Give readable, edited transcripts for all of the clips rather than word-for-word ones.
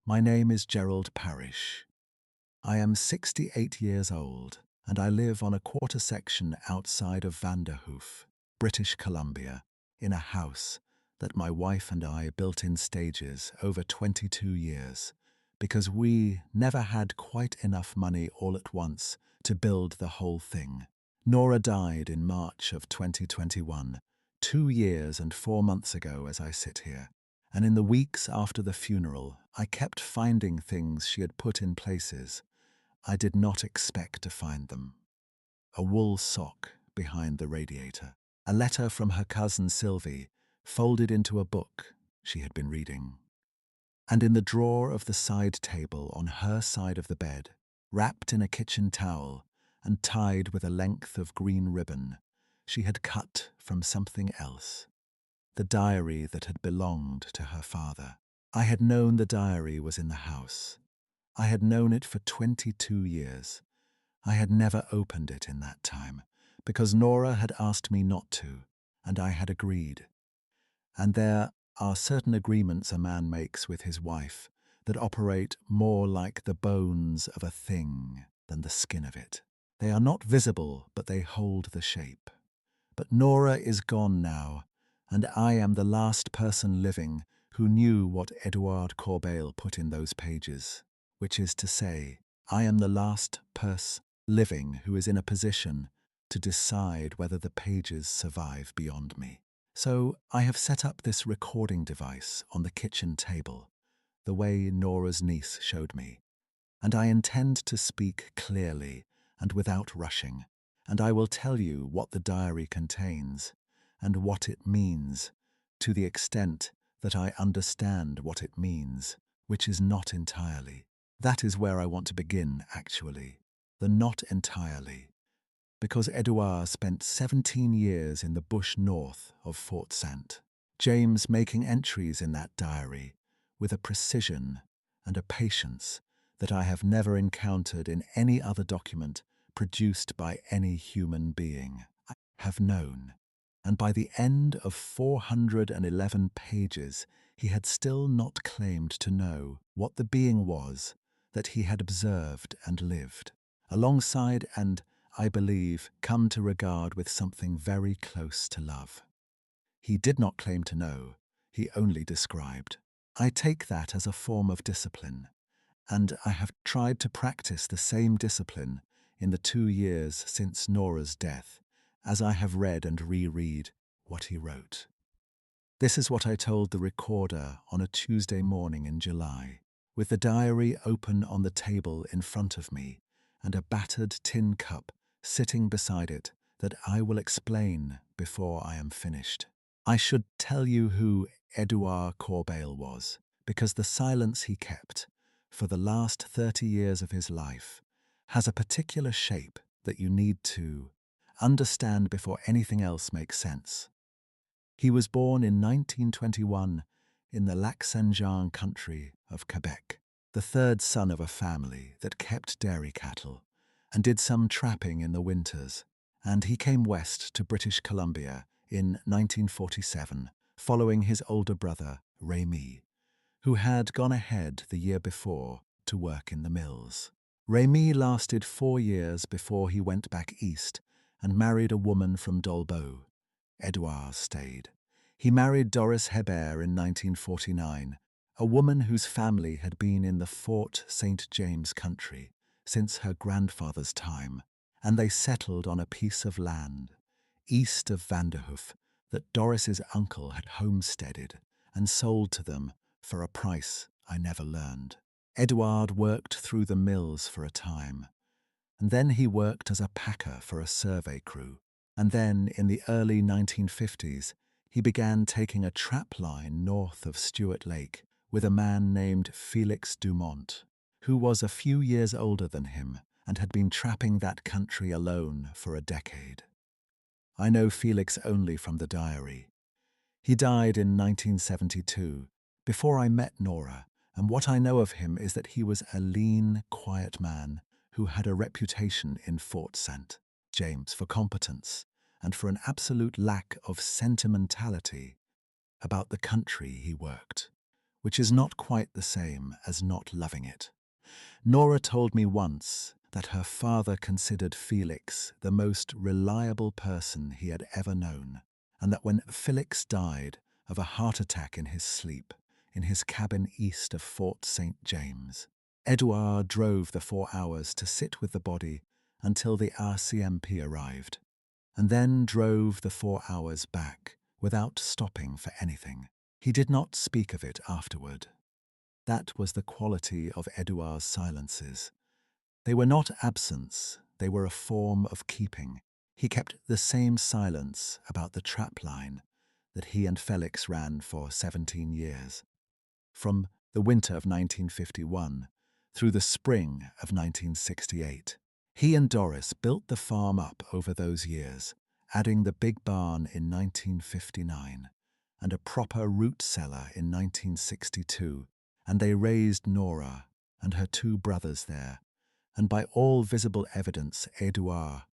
My name is Gerald Parrish. I am 68 years old, and I live on a quarter section outside of Vanderhoof, British Columbia, in a house that my wife and I built in stages over 22 years, because we never had quite enough money all at once to build the whole thing. Nora died in March of 2021, 2 years and 4 months ago as I sit here. And in the weeks after the funeral, I kept finding things she had put in places I did not expect to find them. A wool sock behind the radiator, a letter from her cousin Sylvie folded into a book she had been reading. And in the drawer of the side table on her side of the bed, wrapped in a kitchen towel and tied with a length of green ribbon, she had cut from something else. The diary that had belonged to her father. I had known the diary was in the house. I had known it for 22 years. I had never opened it in that time, because Nora had asked me not to, and I had agreed. And there are certain agreements a man makes with his wife that operate more like the bones of a thing than the skin of it. They are not visible, but they hold the shape. But Nora is gone now, and I am the last person living who knew what Edouard Corbeil put in those pages, which is to say, I am the last person living who is in a position to decide whether the pages survive beyond me. So I have set up this recording device on the kitchen table, the way Nora's niece showed me, and I intend to speak clearly and without rushing, and I will tell you what the diary contains and what it means, to the extent that I understand what it means, which is not entirely. That is where I want to begin, actually, the not entirely, because Edouard spent 17 years in the bush north of Fort Saint. James making entries in that diary with a precision and a patience that I have never encountered in any other document produced by any human being. I have known, and by the end of 411 pages, he had still not claimed to know what the being was that he had observed and lived, alongside and, I believe, come to regard with something very close to love. He did not claim to know, he only described. I take that as a form of discipline, and I have tried to practice the same discipline in the 2 years since Nora's death, as I have read and reread what he wrote. This is what I told the recorder on a Tuesday morning in July, with the diary open on the table in front of me and a battered tin cup sitting beside it that I will explain before I am finished. I should tell you who Edouard Corbeil was, because the silence he kept for the last 30 years of his life has a particular shape that you need to understand before anything else makes sense. He was born in 1921 in the Lac-Saint-Jean country of Quebec, the third son of a family that kept dairy cattle and did some trapping in the winters, and he came west to British Columbia in 1947, following his older brother, Rémy, who had gone ahead the year before to work in the mills. Rémy lasted 4 years before he went back east and married a woman from Dolbeau. Edouard stayed. He married Doris Hebert in 1949, a woman whose family had been in the Fort St. James country since her grandfather's time, and they settled on a piece of land east of Vanderhoof that Doris's uncle had homesteaded and sold to them for a price I never learned. Edouard worked through the mills for a time, and then he worked as a packer for a survey crew. And then, in the early 1950s, he began taking a trap line north of Stuart Lake with a man named Felix Dumont, who was a few years older than him and had been trapping that country alone for a decade. I know Felix only from the diary. He died in 1972, before I met Nora, and what I know of him is that he was a lean, quiet man who had a reputation in Fort St. James for competence and for an absolute lack of sentimentality about the country he worked, which is not quite the same as not loving it. Nora told me once that her father considered Felix the most reliable person he had ever known, and that when Felix died of a heart attack in his sleep, in his cabin east of Fort St. James, Edouard drove the 4 hours to sit with the body until the RCMP arrived, and then drove the 4 hours back without stopping for anything. He did not speak of it afterward. That was the quality of Edouard's silences. They were not absence, they were a form of keeping. He kept the same silence about the trapline that he and Felix ran for 17 years. From the winter of 1951 through the spring of 1968. He and Doris built the farm up over those years, adding the big barn in 1959 and a proper root cellar in 1962, and they raised Nora and her 2 brothers there, and by all visible evidence Edouard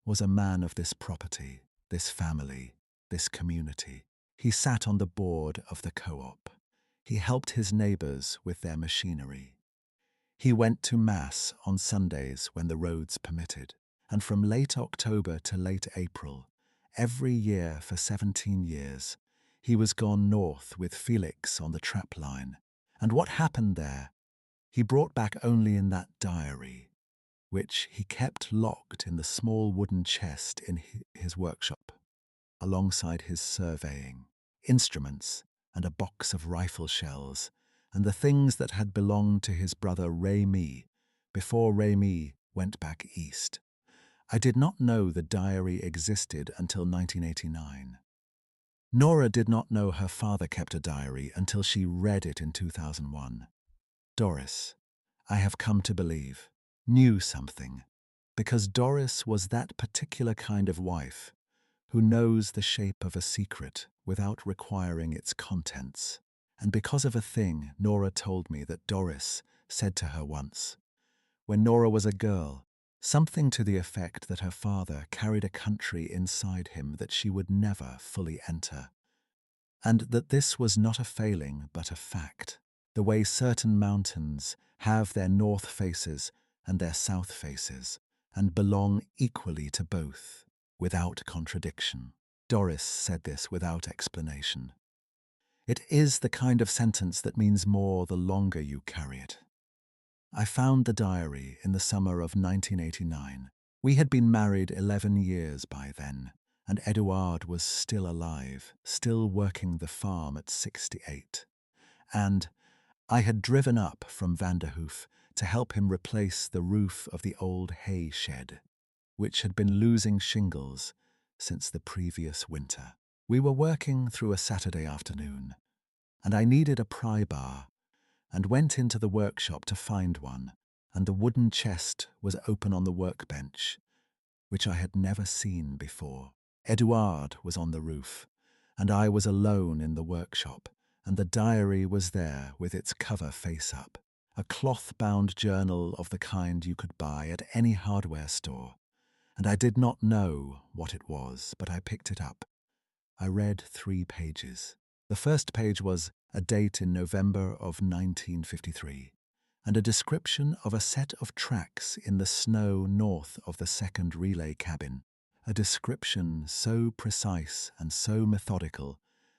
was a man of this property, this family, this community. He sat on the board of the co-op. He helped his neighbors with their machinery. He went to Mass on Sundays when the roads permitted, and from late October to late April, every year for 17 years, he was gone north with Felix on the trap line. And what happened there, he brought back only in that diary, which he kept locked in the small wooden chest in his workshop, alongside his surveying, instruments, and a box of rifle shells, and the things that had belonged to his brother Rémi before Rémi went back east. I did not know the diary existed until 1989. Nora did not know her father kept a diary until she read it in 2001. Doris, I have come to believe, knew something, because Doris was that particular kind of wife who knows the shape of a secret without requiring its contents. And because of a thing Nora told me that Doris said to her once, when Nora was a girl, something to the effect that her father carried a country inside him that she would never fully enter, and that this was not a failing but a fact, the way certain mountains have their north faces and their south faces, and belong equally to both, without contradiction. Doris said this without explanation. It is the kind of sentence that means more the longer you carry it. I found the diary in the summer of 1989. We had been married 11 years by then, and Edouard was still alive, still working the farm at 68. And I had driven up from Vanderhoof to help him replace the roof of the old hay shed, which had been losing shingles since the previous winter. We were working through a Saturday afternoon, and I needed a pry bar, and went into the workshop to find one, and the wooden chest was open on the workbench, which I had never seen before. Edouard was on the roof, and I was alone in the workshop, and the diary was there with its cover face up, a cloth-bound journal of the kind you could buy at any hardware store, and I did not know what it was, but I picked it up. I read 3 pages. The first page was a date in November of 1953, and a description of a set of tracks in the snow north of the second relay cabin, a description so precise and so methodical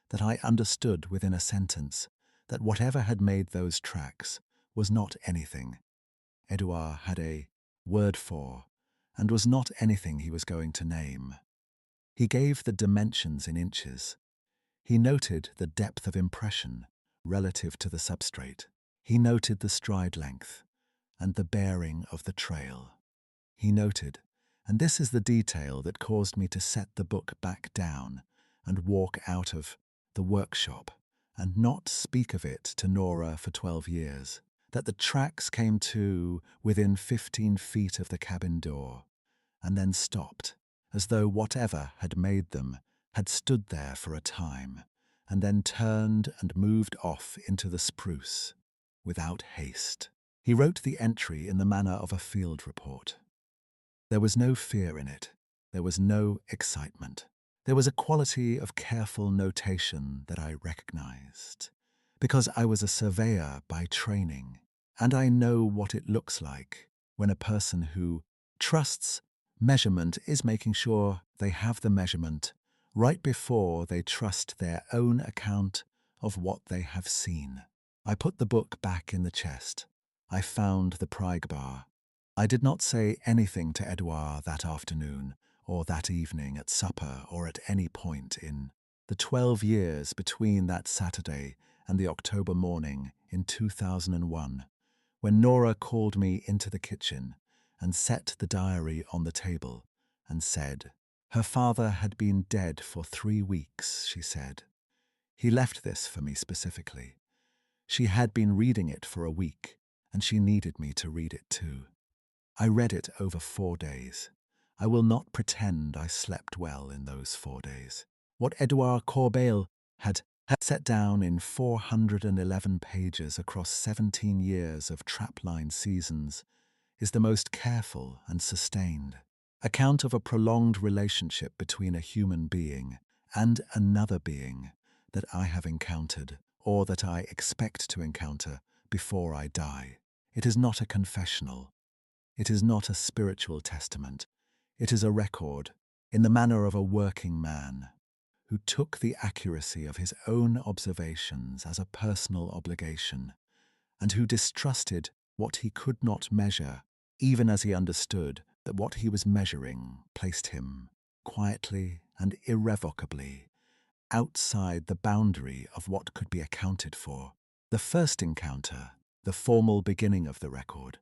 that I understood within a sentence that whatever had made those tracks was not anything Edouard had a word for, and was not anything he was going to name. He gave the dimensions in inches. He noted the depth of impression relative to the substrate. He noted the stride length and the bearing of the trail. He noted, and this is the detail that caused me to set the book back down and walk out of the workshop and not speak of it to Nora for 12 years, that the tracks came to within 15 feet of the cabin door and then stopped, as though whatever had made them had stood there for a time, and then turned and moved off into the spruce, without haste. He wrote the entry in the manner of a field report. There was no fear in it. There was no excitement. There was a quality of careful notation that I recognized. because I was a surveyor by training, and I know what it looks like when a person who trusts measurement is making sure they have the measurement right before they trust their own account of what they have seen. I put the book back in the chest. I found the pry bar. I did not say anything to Edouard that afternoon, or that evening at supper, or at any point in the 12 years between that Saturday and the October morning in 2001, when Nora called me into the kitchen and set the diary on the table and said, her father had been dead for 3 weeks, she said. He left this for me specifically. She had been reading it for a week, and she needed me to read it too. I read it over 4 days. I will not pretend I slept well in those 4 days. What Edouard Corbeil had set down in 411 pages across 17 years of trapline seasons is the most careful and sustained account of a prolonged relationship between a human being and another being that I have encountered, or that I expect to encounter before I die. It is not a confessional. It is not a spiritual testament. It is a record, in the manner of a working man, who took the accuracy of his own observations as a personal obligation, and who distrusted what he could not measure, even as he understood that what he was measuring placed him, quietly and irrevocably, outside the boundary of what could be accounted for. The first encounter, the formal beginning of the record,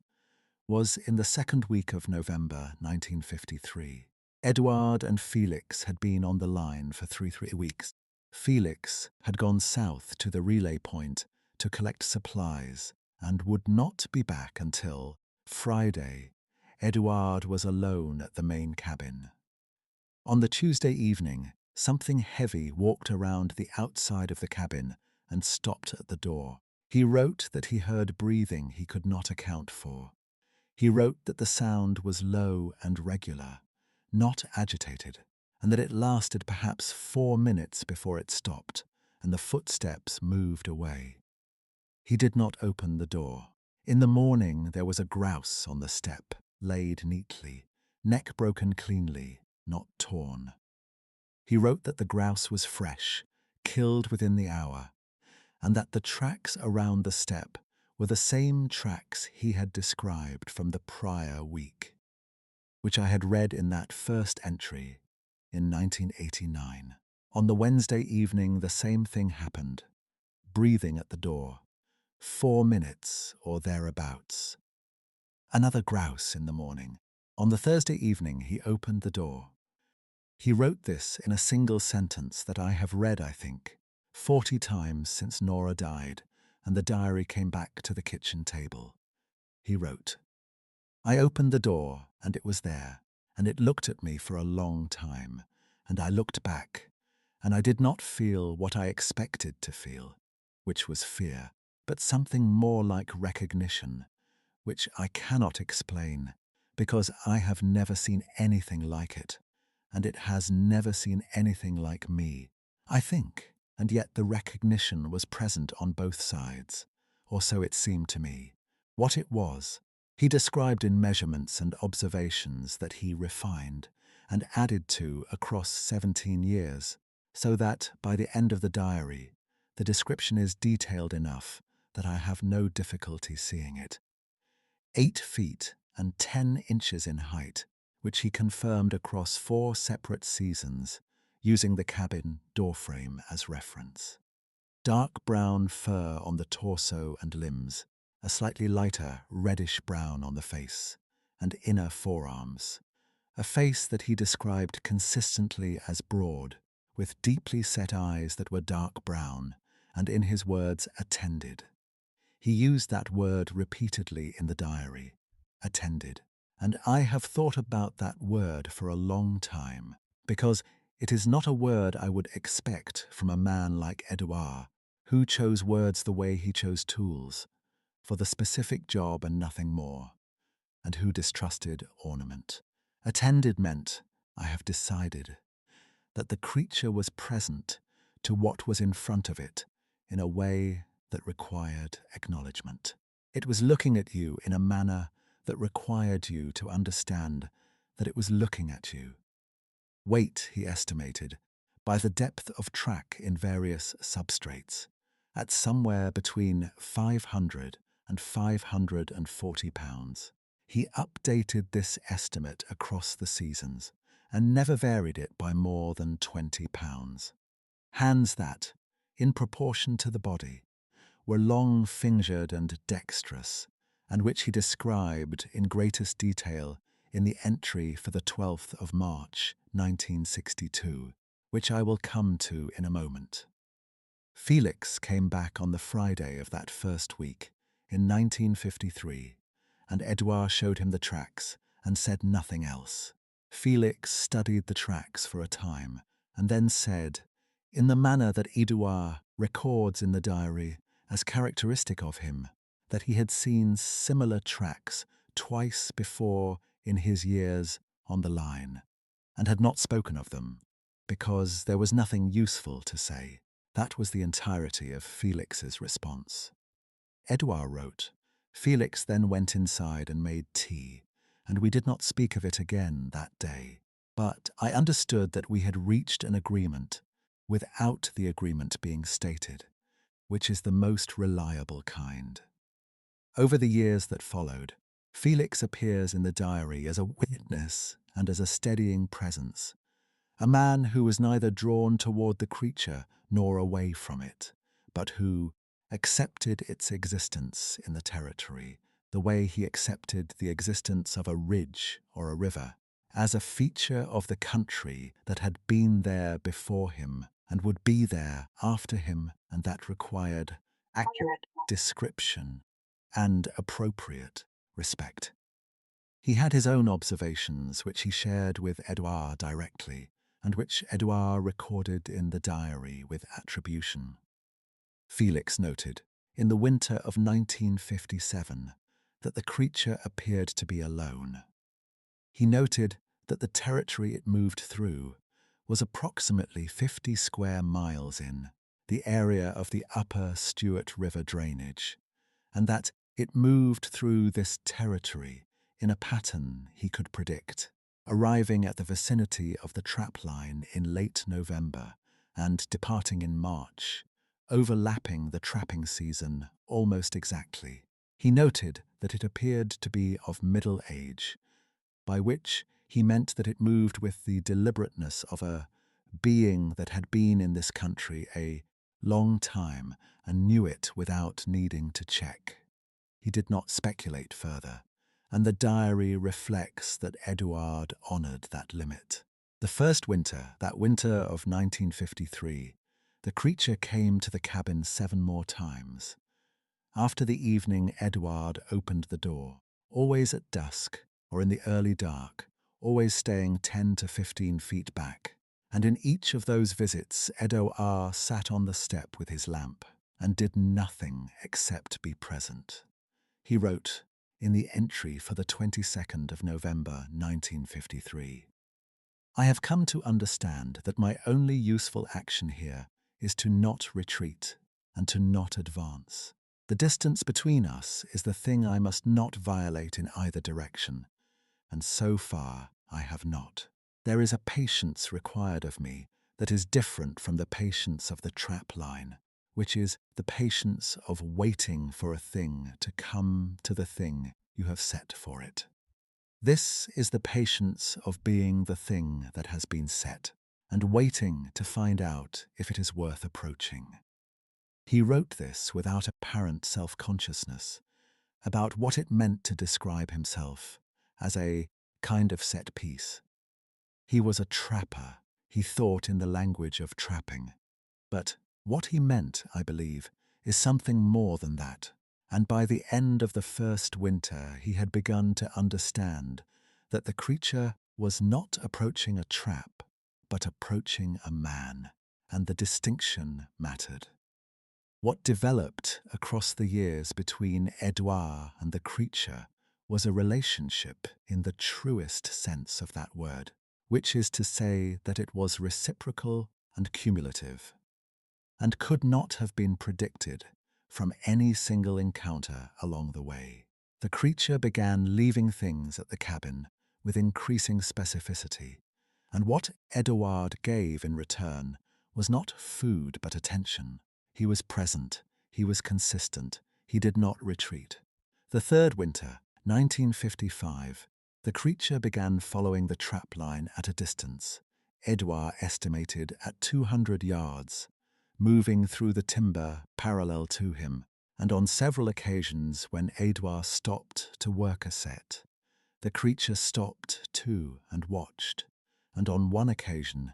was in the second week of November 1953. Edouard and Felix had been on the line for three weeks. Felix had gone south to the relay point to collect supplies and would not be back until Friday. Edouard was alone at the main cabin. On the Tuesday evening, something heavy walked around the outside of the cabin and stopped at the door. He wrote that he heard breathing he could not account for. He wrote that the sound was low and regular, not agitated, and that it lasted perhaps 4 minutes before it stopped and the footsteps moved away. He did not open the door. In the morning there was a grouse on the step, laid neatly, neck broken cleanly, not torn. He wrote that the grouse was fresh, killed within the hour, and that the tracks around the step were the same tracks he had described from the prior week, which I had read in that first entry in 1989. On the Wednesday evening, the same thing happened. Breathing at the door. 4 minutes or thereabouts. Another grouse in the morning. On the Thursday evening, he opened the door. He wrote this in a single sentence that I have read, I think, 40 times since Nora died and the diary came back to the kitchen table. He wrote, I opened the door and it was there, and it looked at me for a long time, and I looked back, and I did not feel what I expected to feel, which was fear, but something more like recognition, which I cannot explain, because I have never seen anything like it, and it has never seen anything like me, I think, and yet the recognition was present on both sides, or so it seemed to me. What it was, he described in measurements and observations that he refined and added to across 17 years, so that, by the end of the diary, the description is detailed enough that I have no difficulty seeing it. 8 feet and 10 inches in height, which he confirmed across 4 separate seasons, using the cabin doorframe as reference. Dark brown fur on the torso and limbs, a slightly lighter reddish-brown on the face and inner forearms. A face that he described consistently as broad, with deeply set eyes that were dark brown, and in his words, attended. He used that word repeatedly in the diary, attended, and I have thought about that word for a long time, because it is not a word I would expect from a man like Edouard, who chose words the way he chose tools, for the specific job and nothing more, and who distrusted ornament. Attended meant, I have decided, that the creature was present to what was in front of it in a way that required acknowledgement. It was looking at you in a manner that required you to understand that it was looking at you. Weight, he estimated, by the depth of track in various substrates, at somewhere between 500 and 540 pounds. He updated this estimate across the seasons and never varied it by more than 20 pounds. Hands that, in proportion to the body, were long-fingered and dexterous, and which he described in greatest detail in the entry for the 12th of March, 1962, which I will come to in a moment. Felix came back on the Friday of that first week, in 1953, and Edouard showed him the tracks and said nothing else. Felix studied the tracks for a time, and then said, in the manner that Edouard records in the diary as characteristic of him, that he had seen similar tracks twice before in his years on the line, and had not spoken of them, because there was nothing useful to say. That was the entirety of Felix's response. Edouard wrote, Felix then went inside and made tea, and we did not speak of it again that day. But I understood that we had reached an agreement without the agreement being stated, which is the most reliable kind. Over the years that followed, Felix appears in the diary as a witness and as a steadying presence, a man who was neither drawn toward the creature nor away from it, but who accepted its existence in the territory the way he accepted the existence of a ridge or a river, as a feature of the country that had been there before him and would be there after him, and that required accurate description and appropriate respect. He had his own observations, which he shared with Edouard directly, and which Edouard recorded in the diary with attribution. Felix noted, in the winter of 1957, that the creature appeared to be alone. He noted that the territory it moved through was approximately 50 square miles in the area of the upper Stewart River drainage, and that it moved through this territory in a pattern he could predict, arriving at the vicinity of the trap line in late November and departing in March, overlapping the trapping season almost exactly. He noted that it appeared to be of middle age, by which he meant that it moved with the deliberateness of a being that had been in this country a long time and knew it without needing to check. He did not speculate further, and the diary reflects that Edouard honoured that limit. The first winter, that winter of 1953, the creature came to the cabin 7 more times. After the evening, Edouard opened the door, always at dusk or in the early dark, always staying 10 to 15 feet back. And in each of those visits, Edouard sat on the step with his lamp and did nothing except be present. He wrote in the entry for the 22nd of November 1953, I have come to understand that my only useful action here is to not retreat and to not advance. The distance between us is the thing I must not violate in either direction, and so far I have not. There is a patience required of me that is different from the patience of the trap line, which is the patience of waiting for a thing to come to the thing you have set for it. This is the patience of being the thing that has been set, and waiting to find out if it is worth approaching. He wrote this without apparent self-consciousness about what it meant to describe himself as a kind of set piece. He was a trapper, he thought in the language of trapping. But what he meant, I believe, is something more than that. And by the end of the first winter, he had begun to understand that the creature was not approaching a trap, but approaching a man, and the distinction mattered. What developed across the years between Edouard and the creature was a relationship in the truest sense of that word, which is to say that it was reciprocal and cumulative, and could not have been predicted, from any single encounter along the way. The creature began leaving things at the cabin with increasing specificity, and what Edouard gave in return was not food but attention. He was present, he was consistent, he did not retreat. The third winter, 1955, the creature began following the trap line at a distance, Edouard estimated at 200 yards, moving through the timber parallel to him, and on several occasions when Edouard stopped to work a set, the creature stopped too and watched. And on one occasion,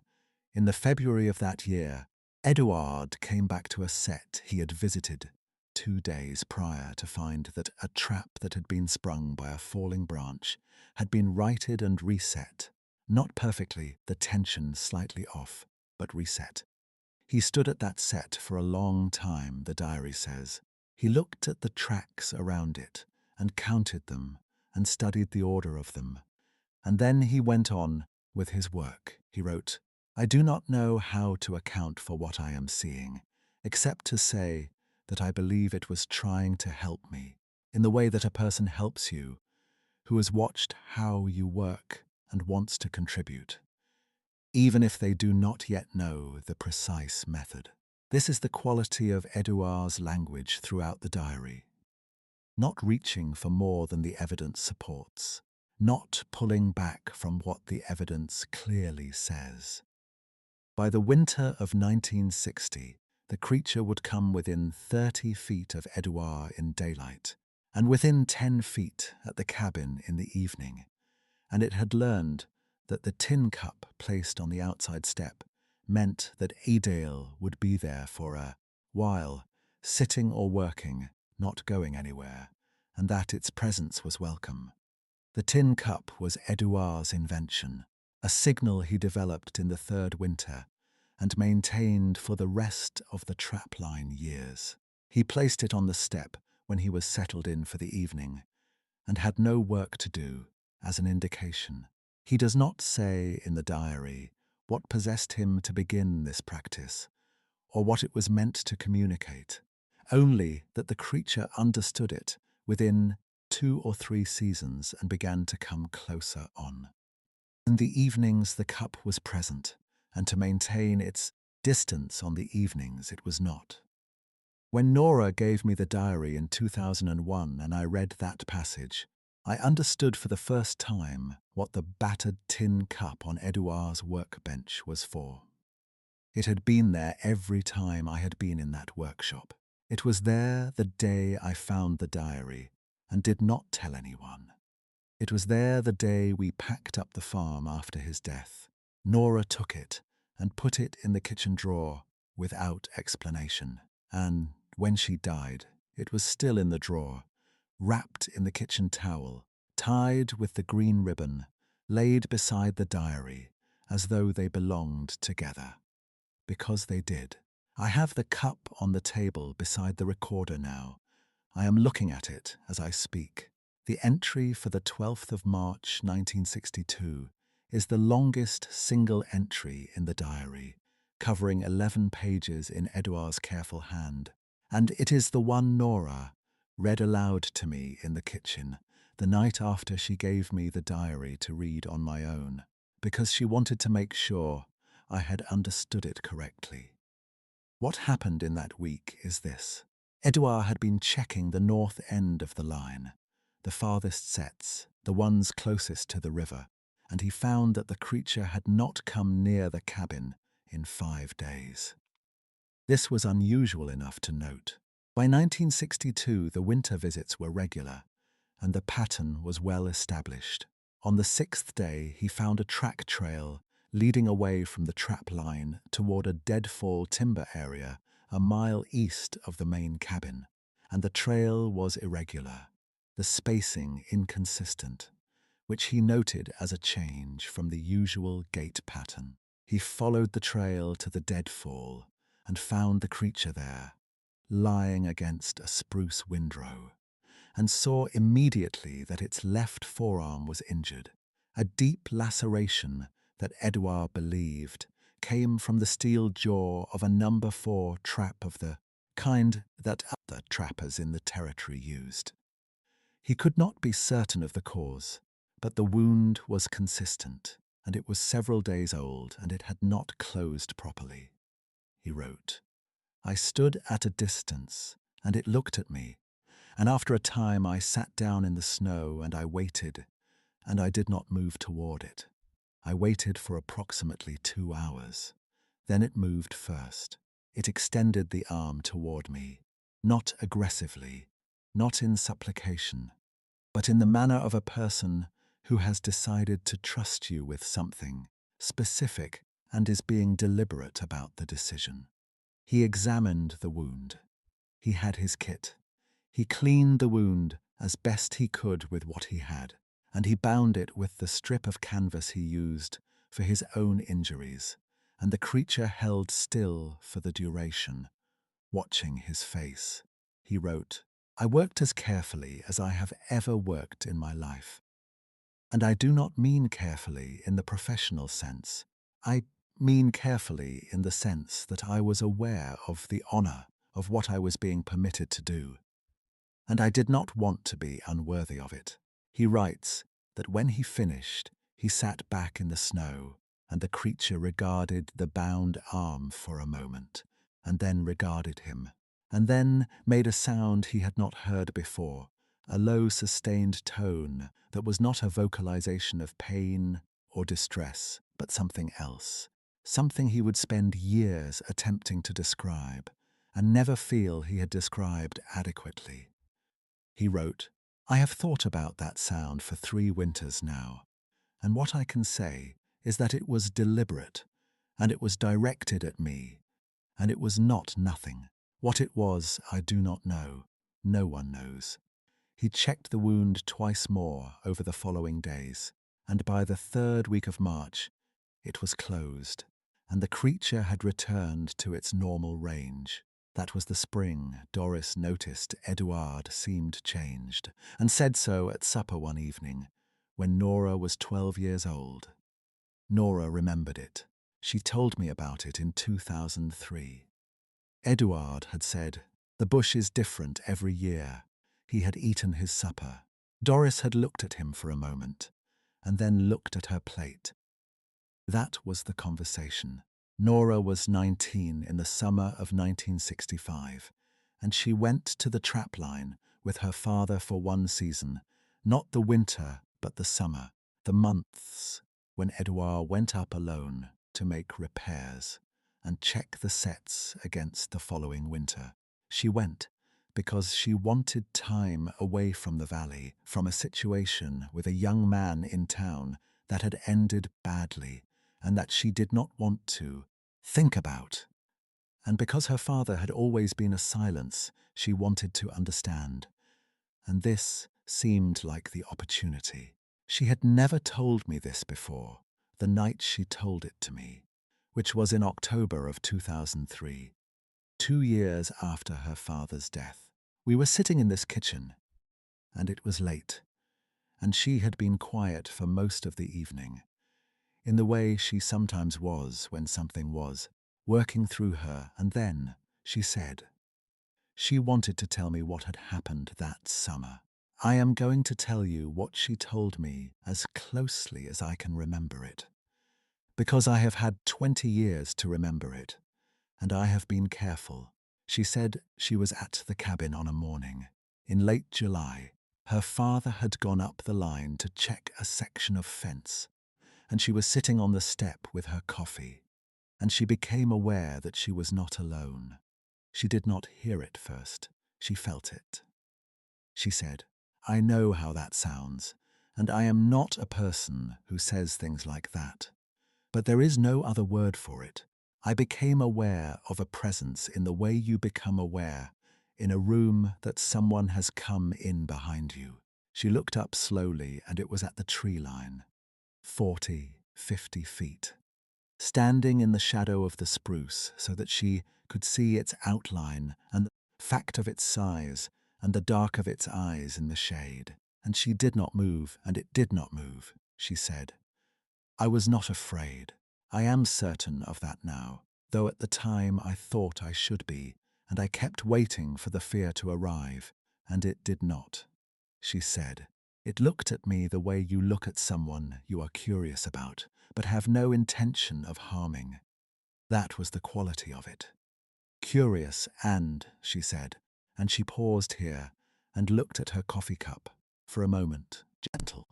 in the February of that year, Edouard came back to a set he had visited 2 days prior to find that a trap that had been sprung by a falling branch had been righted and reset. Not perfectly, the tension slightly off, but reset. He stood at that set for a long time, the diary says. He looked at the tracks around it and counted them and studied the order of them. And then he went on with his work. He wrote, "I do not know how to account for what I am seeing, except to say that I believe it was trying to help me, in the way that a person helps you, who has watched how you work and wants to contribute, even if they do not yet know the precise method." This is the quality of Edouard's language throughout the diary. Not reaching for more than the evidence supports, not pulling back from what the evidence clearly says. By the winter of 1960, the creature would come within 30 feet of Edouard in daylight, and within 10 feet at the cabin in the evening, and it had learned that the tin cup placed on the outside step meant that Adele would be there for a while, sitting or working, not going anywhere, and that its presence was welcome. The tin cup was Edouard's invention, a signal he developed in the third winter and maintained for the rest of the trapline years. He placed it on the step when he was settled in for the evening and had no work to do, as an indication. He does not say in the diary what possessed him to begin this practice, or what it was meant to communicate, only that the creature understood it within 2 or 3 seasons and began to come closer on. In the evenings the cup was present, and to maintain its distance on the evenings it was not. When Nora gave me the diary in 2001 and I read that passage, I understood for the first time what the battered tin cup on Edouard's workbench was for. It had been there every time I had been in that workshop. It was there the day I found the diary and did not tell anyone. It was there the day we packed up the farm after his death. Nora took it and put it in the kitchen drawer without explanation. And when she died, it was still in the drawer, wrapped in the kitchen towel, tied with the green ribbon, laid beside the diary, as though they belonged together. Because they did. I have the cup on the table beside the recorder now. I am looking at it as I speak. The entry for the 12th of March 1962 is the longest single entry in the diary, covering 11 pages in Edouard's careful hand. And it is the one Nora read aloud to me in the kitchen the night after she gave me the diary to read on my own, because she wanted to make sure I had understood it correctly. What happened in that week is this. Edouard had been checking the north end of the line, the farthest sets, the ones closest to the river, and he found that the creature had not come near the cabin in 5 days. This was unusual enough to note. By 1962, the winter visits were regular, and the pattern was well established. On the 6th day, he found a track trail leading away from the trap line toward a deadfall timber area a mile east of the main cabin, and the trail was irregular, the spacing inconsistent, which he noted as a change from the usual gait pattern. He followed the trail to the deadfall and found the creature there, lying against a spruce windrow, and saw immediately that its left forearm was injured. A deep laceration that Edouard believed came from the steel jaw of a number 4 trap of the kind that the trappers in the territory used. He could not be certain of the cause, but the wound was consistent, and it was several days old, and it had not closed properly. He wrote, "I stood at a distance, and it looked at me, and after a time I sat down in the snow and I waited, and I did not move toward it. I waited for approximately 2 hours. Then it moved first. It extended the arm toward me, not aggressively, not in supplication, but in the manner of a person who has decided to trust you with something specific and is being deliberate about the decision." He examined the wound. He had his kit. He cleaned the wound as best he could with what he had, and he bound it with the strip of canvas he used for his own injuries, and the creature held still for the duration, watching his face. He wrote, "I worked as carefully as I have ever worked in my life. And I do not mean carefully in the professional sense. I mean carefully in the sense that I was aware of the honor of what I was being permitted to do, and I did not want to be unworthy of it." He writes that when he finished, he sat back in the snow, and the creature regarded the bound arm for a moment, and then regarded him, and then made a sound he had not heard before, a low, sustained tone that was not a vocalization of pain or distress, but something else, something he would spend years attempting to describe, and never feel he had described adequately. He wrote, "I have thought about that sound for 3 winters now, and what I can say is that it was deliberate, and it was directed at me, and it was not nothing. What it was, I do not know. No one knows." He checked the wound twice more over the following days, and by the 3rd week of March, it was closed, and the creature had returned to its normal range. That was the spring Doris noticed Eduard seemed changed, and said so at supper one evening, when Nora was 12 years old. Nora remembered it. She told me about it in 2003. Eduard had said, "The bush is different every year." He had eaten his supper. Doris had looked at him for a moment, and then looked at her plate. That was the conversation. Nora was 19 in the summer of 1965, and she went to the trapline with her father for one season, not the winter, but the summer, the months when Edouard went up alone to make repairs and check the sets against the following winter. She went because she wanted time away from the valley, from a situation with a young man in town that had ended badly and that she did not want to think about. And because her father had always been a silence, she wanted to understand. And this seemed like the opportunity. She had never told me this before, the night she told it to me, which was in October of 2003, 2 years after her father's death. We were sitting in this kitchen, and it was late, and she had been quiet for most of the evening, in the way she sometimes was when something was working through her, and then she said, she wanted to tell me what had happened that summer. I am going to tell you what she told me as closely as I can remember it, because I have had 20 years to remember it, and I have been careful. She said she was at the cabin on a morning in late July. Her father had gone up the line to check a section of fence, and she was sitting on the step with her coffee, and she became aware that she was not alone. She did not hear it first. She felt it. She said, "I know how that sounds, and I am not a person who says things like that. But there is no other word for it. I became aware of a presence in the way you become aware in a room that someone has come in behind you." She looked up slowly, and it was at the tree line, 40, 50 feet, standing in the shadow of the spruce so that she could see its outline and the fact of its size and the dark of its eyes in the shade. And she did not move, and it did not move, she said. "I was not afraid. I am certain of that now, though at the time I thought I should be, and I kept waiting for the fear to arrive, and it did not. She said, "It looked at me the way you look at someone you are curious about, but have no intention of harming. That was the quality of it. Curious and," she said, and she paused here and looked at her coffee cup for a moment, gentle.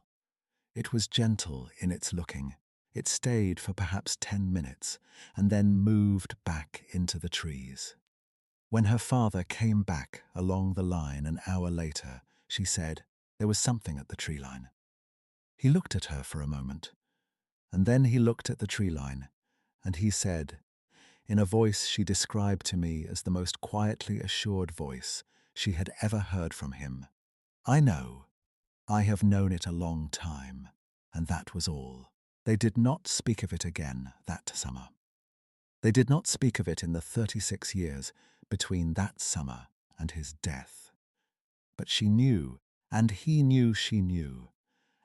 It was gentle in its looking. It stayed for perhaps 10 minutes and then moved back into the trees. When her father came back along the line an hour later, she said there was something at the tree line. He looked at her for a moment, and then he looked at the tree line, and he said, in a voice she described to me as the most quietly assured voice she had ever heard from him, "I know. I have known it a long time." And that was all. They did not speak of it again that summer. They did not speak of it in the 36 years between that summer and his death. But she knew, and he knew she knew,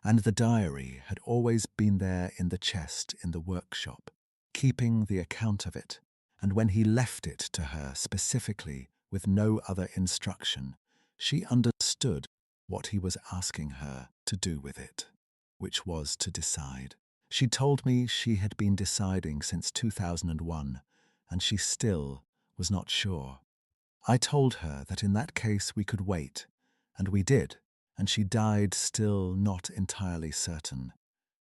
and the diary had always been there in the chest in the workshop, keeping the account of it, and when he left it to her specifically with no other instruction, she understood what he was asking her to do with it, which was to decide. She told me she had been deciding since 2001, and she still was not sure. I told her that in that case we could wait, and we did, and she died still not entirely certain.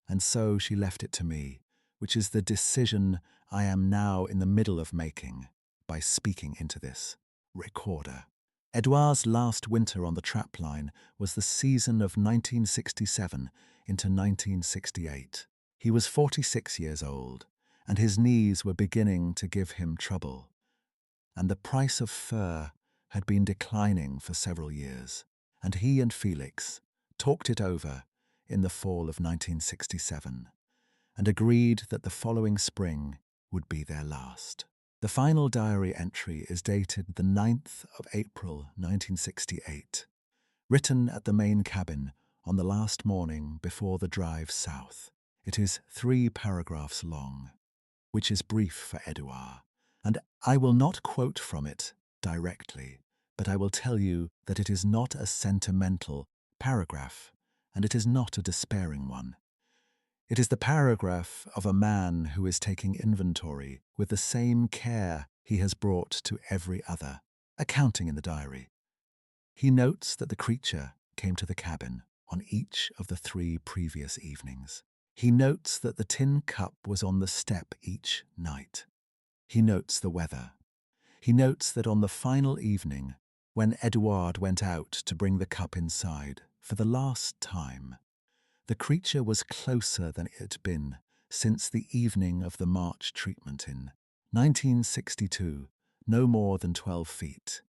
And so she left it to me, which is the decision I am now in the middle of making by speaking into this recorder. Edouard's last winter on the trapline was the season of 1967 into 1968. He was 46 years old, and his knees were beginning to give him trouble, and the price of fur had been declining for several years, and he and Felix talked it over in the fall of 1967 and agreed that the following spring would be their last. The final diary entry is dated the 9th of April 1968, written at the main cabin on the last morning before the drive south. It is 3 paragraphs long, which is brief for Edouard, and I will not quote from it directly, but I will tell you that it is not a sentimental paragraph, and it is not a despairing one. It is the paragraph of a man who is taking inventory with the same care he has brought to every other, accounting in the diary. He notes that the creature came to the cabin on each of the 3 previous evenings. He notes that the tin cup was on the step each night. He notes the weather. He notes that on the final evening, when Edouard went out to bring the cup inside for the last time, the creature was closer than it had been since the evening of the March treatment in 1962, no more than 12 feet.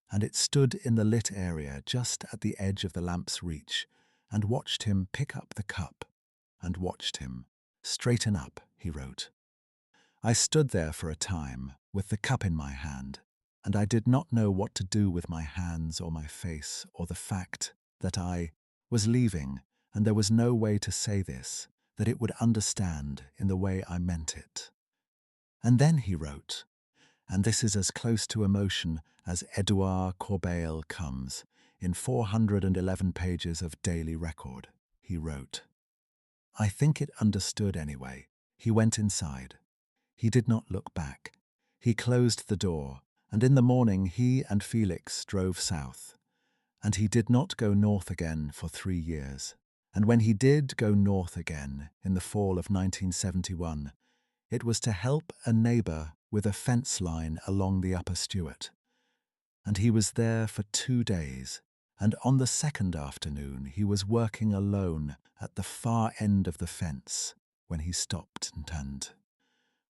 And it stood in the lit area just at the edge of the lamp's reach and watched him pick up the cup and watched him straighten up, he wrote. I stood there for a time with the cup in my hand, and I did not know what to do with my hands or my face or the fact that I was leaving, and there was no way to say this, that it would understand in the way I meant it. And then he wrote, and this is as close to emotion as Edouard Corbeil comes, in 411 pages of daily record, he wrote, I think it understood anyway. He went inside. He did not look back. He closed the door, and in the morning he and Felix drove south. And he did not go north again for 3 years. And when he did go north again in the fall of 1971, it was to help a neighbour with a fence line along the Upper Stewart. And he was there for 2 days, and on the second afternoon he was working alone at the far end of the fence when he stopped and turned,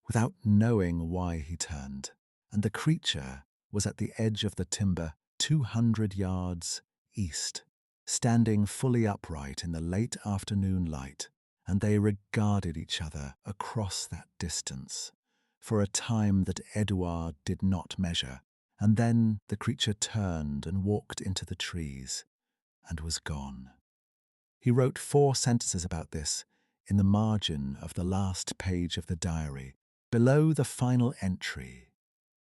without knowing why he turned, and the creature was at the edge of the timber 200 yards east, standing fully upright in the late afternoon light, and they regarded each other across that distance for a time that Edouard did not measure, and then the creature turned and walked into the trees and was gone. He wrote 4 sentences about this in the margin of the last page of the diary, below the final entry,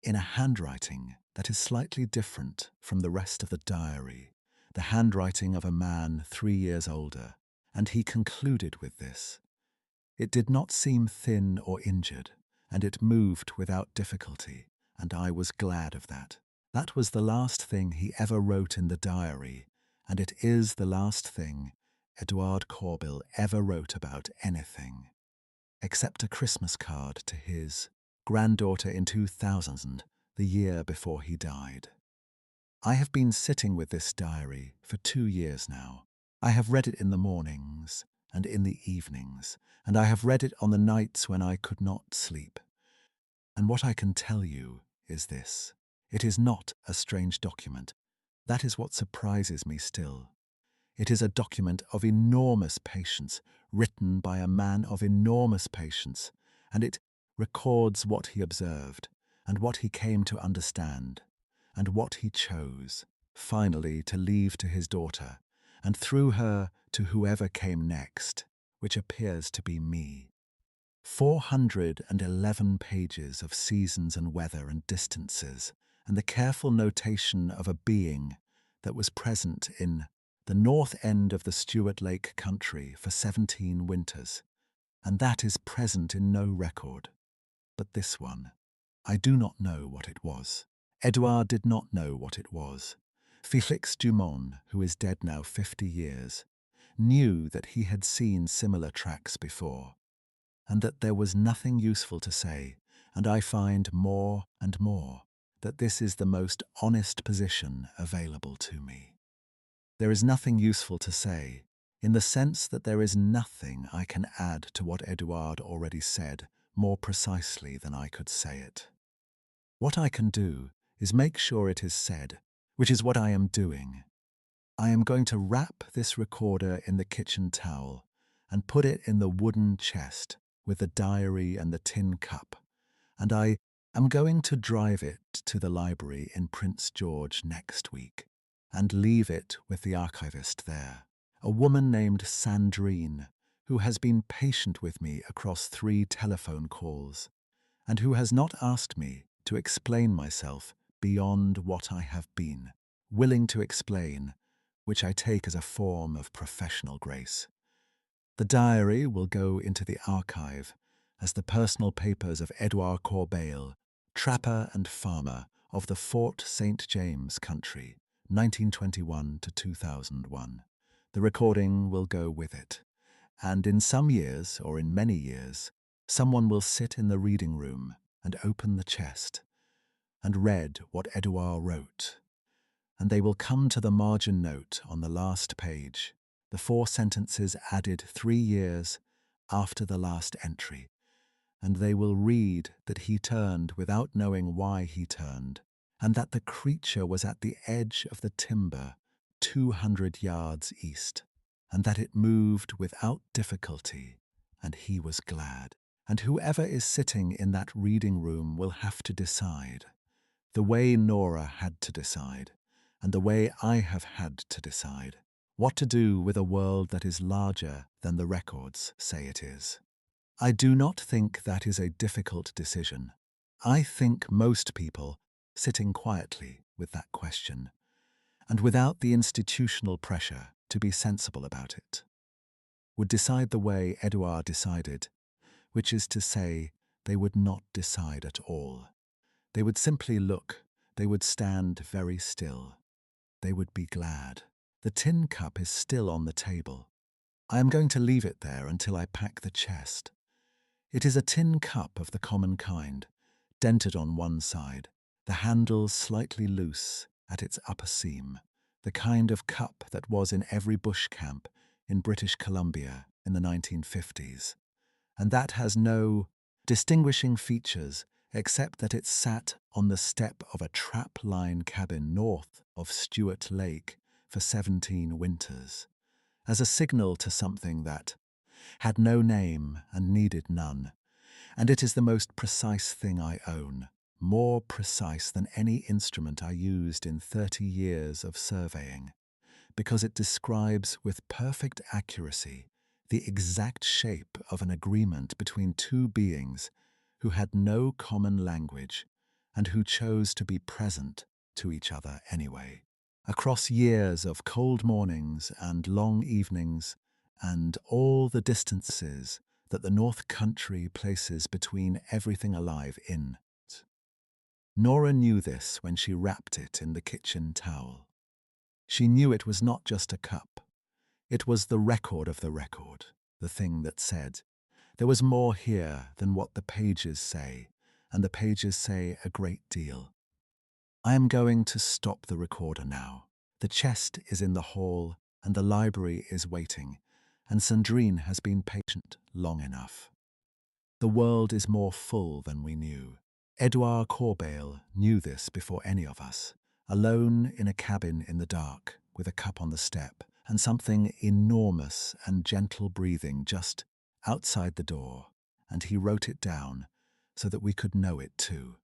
in a handwriting that is slightly different from the rest of the diary, the handwriting of a man 3 years older, and he concluded with this. It did not seem thin or injured, and it moved without difficulty, and I was glad of that. That was the last thing he ever wrote in the diary, and it is the last thing Edouard Corbill ever wrote about anything, except a Christmas card to his granddaughter in 2000, the year before he died. I have been sitting with this diary for 2 years now. I have read it in the mornings and in the evenings, and I have read it on the nights when I could not sleep. And what I can tell you is this. It is not a strange document. That is what surprises me still. It is a document of enormous patience, written by a man of enormous patience, and it records what he observed, and what he came to understand, and what he chose, finally, to leave to his daughter, and through her to whoever came next, which appears to be me. 411 pages of seasons and weather and distances, and the careful notation of a being that was present in the north end of the Stuart Lake country for 17 winters, and that is present in no record. But this one, I do not know what it was. Edouard did not know what it was. Félix Dumont, who is dead now 50 years, knew that he had seen similar tracks before, and that there was nothing useful to say, and I find more and more that this is the most honest position available to me. There is nothing useful to say, in the sense that there is nothing I can add to what Edouard already said more precisely than I could say it. What I can do is make sure it is said, which is what I am doing. I am going to wrap this recorder in the kitchen towel and put it in the wooden chest with the diary and the tin cup, and I am going to drive it to the library in Prince George next week and leave it with the archivist there, a woman named Sandrine, who has been patient with me across 3 telephone calls, and who has not asked me to explain myself beyond what I have been willing to explain, which I take as a form of professional grace. The diary will go into the archive as the personal papers of Edouard Corbill, trapper and farmer of the Fort St. James country, 1921 to 2001. The recording will go with it, and in some years, or in many years, someone will sit in the reading room and open the chest and read what Edouard wrote, and they will come to the margin note on the last page, the 4 sentences added 3 years after the last entry, and they will read that he turned without knowing why he turned, and that the creature was at the edge of the timber 200 yards east, and that it moved without difficulty, and he was glad. And whoever is sitting in that reading room will have to decide, the way Nora had to decide, and the way I have had to decide, what to do with a world that is larger than the records say it is. I do not think that is a difficult decision. I think most people, sitting quietly with that question, and without the institutional pressure to be sensible about it, would decide the way Edouard decided, which is to say, they would not decide at all. They would simply look, they would stand very still. They would be glad. The tin cup is still on the table. I am going to leave it there until I pack the chest. It is a tin cup of the common kind, dented on one side, the handle slightly loose at its upper seam, the kind of cup that was in every bush camp in British Columbia in the 1950s, and that has no distinguishing features except that it sat on the step of a trap-line cabin north of Stuart Lake for 17 winters, as a signal to something that had no name and needed none, and it is the most precise thing I own, more precise than any instrument I used in 30 years of surveying, because it describes with perfect accuracy the exact shape of an agreement between 2 beings who had no common language and who chose to be present to each other anyway. Across years of cold mornings and long evenings, and all the distances that the North Country places between everything alive in it. Nora knew this when she wrapped it in the kitchen towel. She knew it was not just a cup. It was the record of the record, the thing that said, there was more here than what the pages say, and the pages say a great deal. I am going to stop the recorder now. The chest is in the hall, and the library is waiting, and Sandrine has been patient long enough. The world is more full than we knew. Edouard Corbeil knew this before any of us, alone in a cabin in the dark, with a cup on the step, and something enormous and gentle breathing just outside the door, and he wrote it down so that we could know it too.